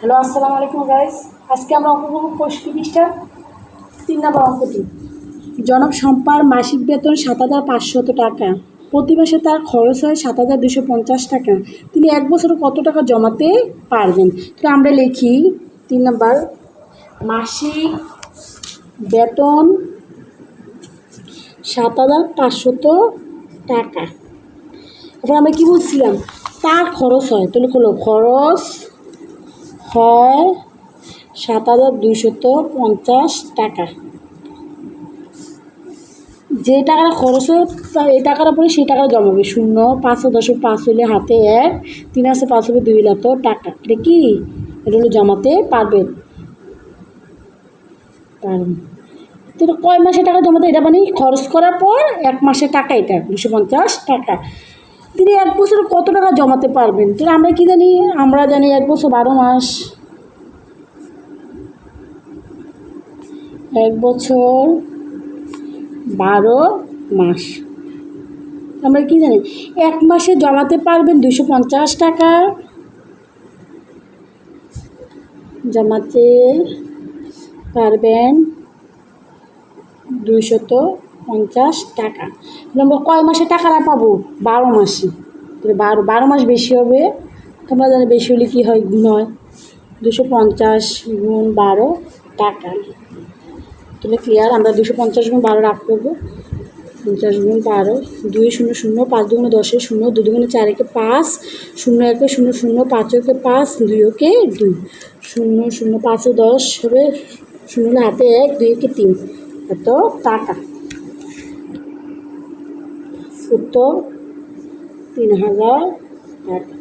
Hello, আসসালামু আলাইকুম guys. আজকে আমরা অঙ্ক করব 65 3 নম্বর অঙ্কটি। জনাব শম্পার মাসিক বেতন ৭৫০০ টাকা। প্রতি মাসে তার খরচ হয় ৭২৫০ টাকা। তিনি এক বছরে কত টাকা জমাতে পারবেন? তো আমরা লিখি 3 নম্বর, মাসিক বেতন ৭৫০০ টাকা। এবার আমরা কী বলছিলাম? তার খরচ হয়, তাহলে হলো খরচ হয় ৭২৫০ টাকা। যে টাকাটা খরচ হয় এই টাকাটা পরে সেই টাকা জমাবে। 0, 5 ও 10 5 হলে হাতে 1, 3 আছে 5 হবে 2 হলে তো টাকা। এটা কি? এটা হলো জমাতে পারবেন। তো কয় মাসে টাকা জমাতে? এটা মানে খরচ করার পর 1 মাসের টাকা, এটা 250 টাকা। তিনি 1 বছরে কত টাকা জমাতে পারবেন? তো আমরা কি জানি? আমরা জানি 1 বছর 12 মাস। 1 বছর 12 মাস। আমরা কি জানি? 1 মাসে জমাতে পারবেন 250 টাকা। জমাতে পারবেন 250 টাকা। আমরা কয় মাসে টাকাটা পাবো? 12 মাসে। তাহলে 12 মাস বেশি হবে। তোমরা জানি বেশি হলে কী হয়? গুণ হয়। 250 গুণ 12 টাকা। তাহলে ক্লিয়ার? আমরা 250 গুণ 12 রাখ করবো। 50 গুণ 12, 2 0 0, 5 দুগুণে 10 0, 2 দুগুণে 4 একে 5, 0 1 0 0, 5 একে 5, 2 ওকে 2, 0 0 5 ও 10 হবে, 0 হলে হাতে 1, 2 একে 3, এত টাকা। উত্তর 3000 টাকা।